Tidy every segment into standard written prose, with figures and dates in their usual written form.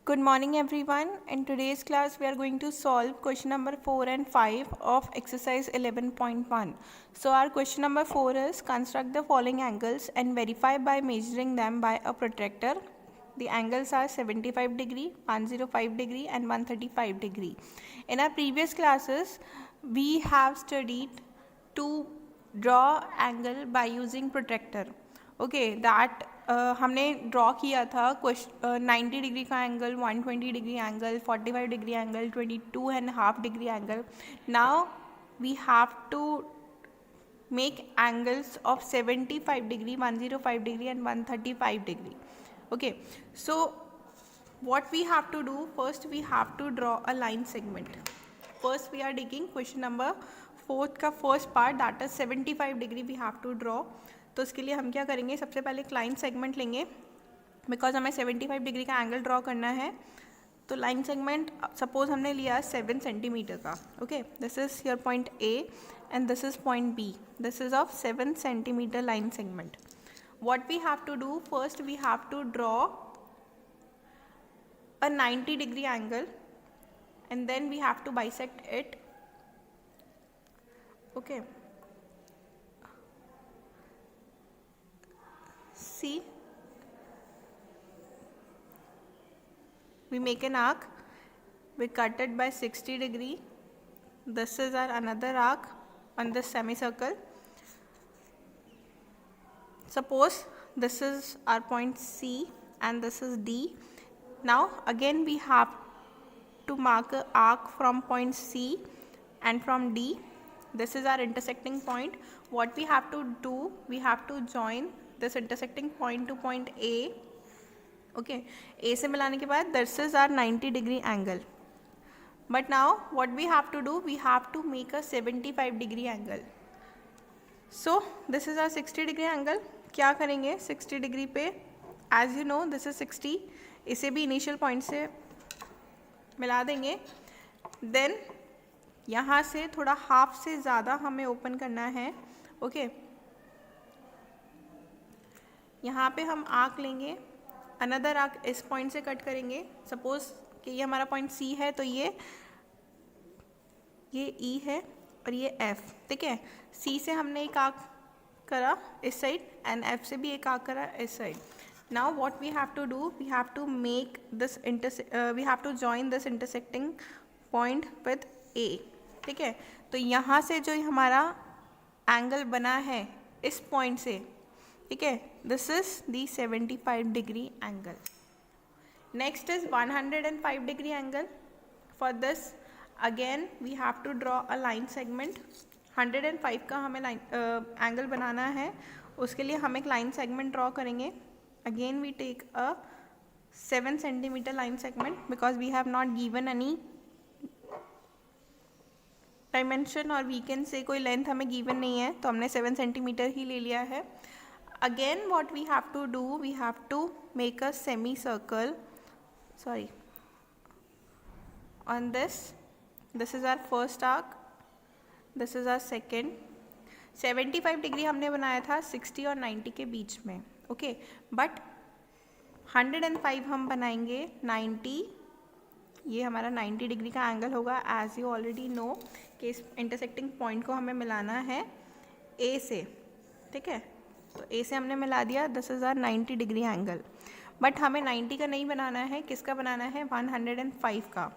Good morning everyone. In today's class we are going to solve question number 4 and 5 of exercise 11.1. So our question number 4 is construct the following angles and verify by measuring them by a protractor. The angles are 75 degree, 105 degree and 135 degree. In our previous classes we have studied to draw angle by using protractor. That हमने draw किया था 90 degree का angle, 120 degree angle, 45 degree angle, 22.5 degree angle. Now we have to make angles of 75 degree, 105 degree and 135 degree. Okay, so what we have to do, first we have to draw a line segment. First we are taking question number 4 का first part, that is 75 degree we have to draw. तो इसके लिए हम क्या करेंगे, सबसे पहले एक लाइन सेगमेंट लेंगे बिकॉज हमें 75 डिग्री का एंगल ड्रॉ करना है. तो लाइन सेगमेंट सपोज हमने लिया 7 सेंटीमीटर का. Okay, this is your point A and this is point B. This is of 7 centimetre line segment. What we have to do, first we have to draw a 90 degree angle and then we have to bisect it. Okay, see, we make an arc, we cut it by 60 degree. This is our another arc on this semicircle. Suppose this is our point C and this is D. Now again we have to mark an arc from point C and from D. This is our intersecting point. What we have to do, we have to join this intersecting point to point A. Okay, A से मिलाने के बाद this is our 90 degree angle. But now what we have to do, we have to make a 75 degree angle. So this is our 60 degree angle. क्या करेंगे 60 degree पे, as you know this is 60, इसे भी initial point से मिला देंगे. Then यहाँ से थोड़ा हाफ से ज़्यादा हमें ओपन करना है. ओके, यहाँ पे हम आर्क लेंगे, अनदर आर्क इस पॉइंट से कट करेंगे. सपोज कि ये हमारा पॉइंट सी है तो ये ई है और ये एफ. ठीक है, सी से हमने एक आर्क करा इस साइड एंड एफ से भी एक आर्क करा इस side. Now what we have to do, we have to make this we have to join this intersecting point with A. ठीक है, तो यहाँ से जो हमारा एंगल बना है इस पॉइंट से, ठीक है, this is the 75 degree angle. Next is 105 degree angle. For this again we have to draw a line segment. 105 का हमें लाइन एंगल बनाना है, उसके लिए हम एक लाइन सेगमेंट ड्रॉ करेंगे. Again we take a 7 centimeter line segment because we have not given any dimension or we can say कोई length हमें given नहीं है, तो हमने 7 centimeter ही ले लिया है. Again what we have to do, we have to make a semicircle, sorry, on this. This is our first arc, this is our second. 75 degree हमने बनाया था 60 और 90 के बीच में. ओके, बट 105 हम बनाएंगे 90. ये हमारा 90 डिग्री का एंगल होगा. एज यू ऑलरेडी नो कि इस इंटरसेक्टिंग पॉइंट को हमें मिलाना है ए से. ठीक है, तो ए से हमने मिला दिया. This is our 90 degree angle. But हमें 90 का नहीं बनाना है, किसका बनाना है, 105 का.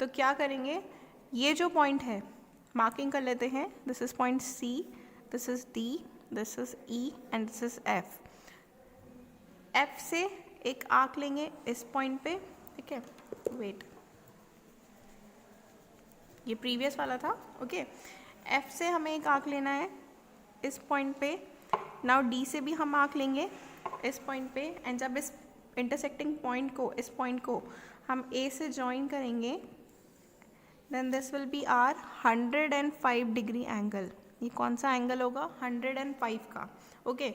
तो क्या करेंगे, ये जो पॉइंट है मार्किंग कर लेते हैं. This is point C, this is D, this is E and this is F. F से एक आर्क लेंगे इस पॉइंट पे. ठीक है, वेट, ये प्रीवियस वाला था. ओके, एफ से हमें एक आर्क लेना है इस पॉइंट पे. नाउ डी से भी हम आर्क लेंगे इस पॉइंट पे. एंड जब इस इंटरसेक्टिंग पॉइंट को, इस पॉइंट को हम ए से ज्वाइन करेंगे, then this will be our 105 degree angle. ये कौन सा एंगल होगा, 105 का. ओके,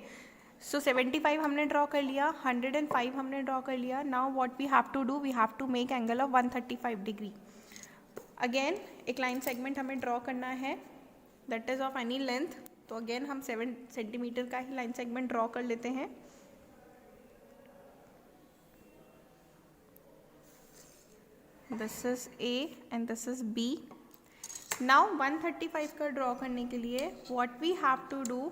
सो 75 हमने ड्रॉ कर लिया, 105 हमने ड्रॉ कर लिया. Now what we have to do, we have to make angle of 135 degree. Again एक लाइन सेगमेंट हमें ड्रॉ करना है, that is of any length. तो अगेन हम 7 सेंटीमीटर का ही लाइन सेगमेंट ड्रॉ कर लेते हैं. This is A and this is B. Now 135 का ड्रॉ करने के लिए what we have to do,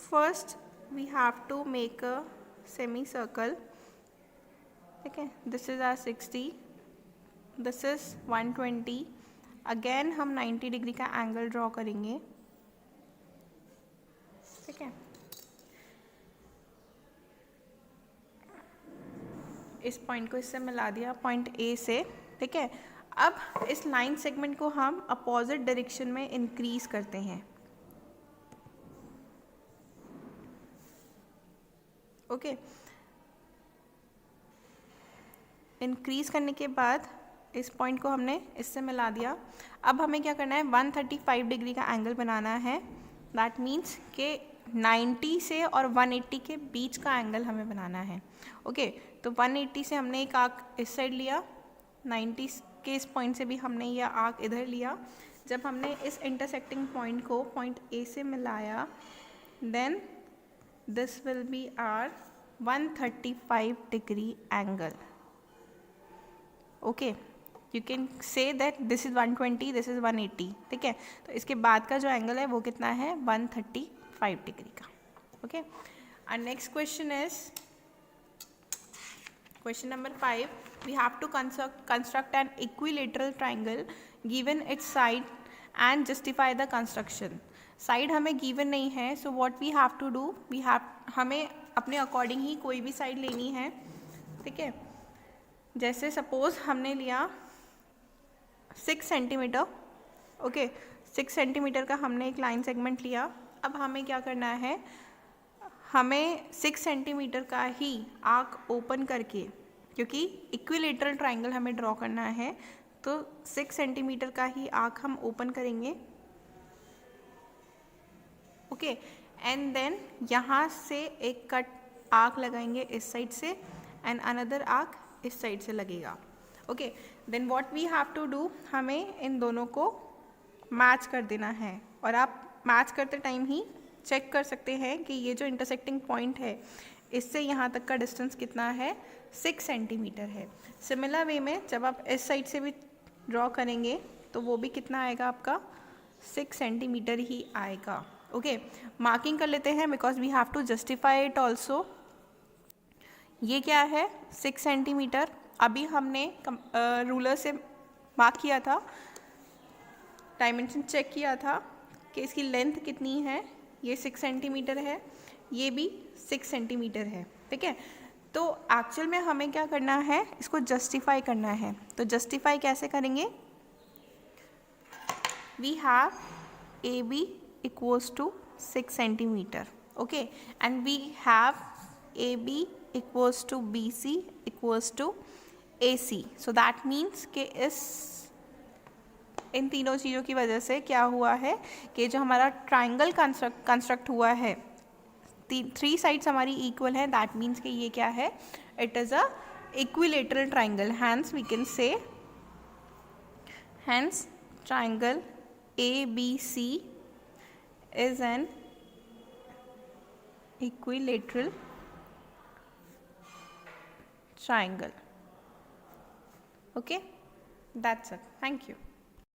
first we have to make a semi circle, ठीक है। This is our 60, this is 120। Again हम 90 डिग्री का एंगल ड्रॉ करेंगे, ठीक है। इस पॉइंट को इससे मिला दिया, पॉइंट ए से, ठीक है। अब इस लाइन सेगमेंट को हम अपोजिट डायरेक्शन में इंक्रीज करते हैं, ओके। इंक्रीज करने के बाद इस पॉइंट को हमने इससे मिला दिया। अब हमें क्या करना है, 135 डिग्री का एंगल बनाना है। दैट मीन्स कि 90 से और 180 के बीच का एंगल हमें बनाना है, ओके। तो 180 से हमने एक आर्क इस साइड लिया, 90 के इस पॉइंट से भी हमने यह आर्क इधर लिया। जब हमने इस इंटरसेक्टिंग पॉइंट को पॉइंट ए से मिलाया, then this will be our 135 degree angle, okay. You can say that this is 120, this is 180, ठीक है। तो इसके बाद का जो एंगल है वो कितना है, 135 डिग्री का, ओके। और next question is question number 5. We have to construct an equilateral triangle given its side and justify the construction. Side हमें गिवन नहीं है, so what we have to do, हमें अपने अकॉर्डिंग ही कोई भी साइड लेनी है, ठीक है। जैसे सपोज हमने लिया 6 सेंटीमीटर, ओके। 6 सेंटीमीटर का हमने एक लाइन सेगमेंट लिया। अब हमें क्या करना है, हमें 6 सेंटीमीटर का ही आर्क ओपन करके, क्योंकि इक्विलेटरल ट्राइंगल हमें ड्रॉ करना है, तो 6 सेंटीमीटर का ही आर्क हम ओपन करेंगे, ओके। एंड देन यहाँ से एक कट आर्क लगाएंगे इस साइड से एंड अनदर आर्क इस साइड से लगेगा, okay. Then what we have to do, हमें इन दोनों को मैच कर देना है। और आप मैच करते टाइम ही चेक कर सकते हैं कि ये जो इंटरसेक्टिंग पॉइंट है इससे यहाँ तक का डिस्टेंस कितना है, 6 सेंटीमीटर है। सिमिलर वे में जब आप इस साइड से भी ड्रॉ करेंगे तो वो भी कितना आएगा आपका, 6 सेंटीमीटर ही आएगा, ओके। मार्किंग कर लेते हैं because we have to justify it also. ये क्या है, 6 सेंटीमीटर। अभी हमने रूलर से मार्क किया था, डायमेंशन चेक किया था कि इसकी लेंथ कितनी है, ये 6 सेंटीमीटर है, ये भी 6 सेंटीमीटर है, ठीक है। तो एक्चुअल में हमें क्या करना है, इसको जस्टिफाई करना है। तो जस्टिफाई कैसे करेंगे, we have A B equals to 6 centimetre, okay. And we have A B equals to B C equals to A C. So that means कि इन तीनों चीज़ों की वजह से क्या हुआ है कि जो हमारा ट्राइंगल कंस्ट्रक्ट हुआ है, 3 साइड्स हमारी इक्वल है, दैट मीन्स कि ये क्या है, it is a equilateral triangle. Hence we can say, hence triangle A B C is an equilateral triangle, okay. That's it. Thank you.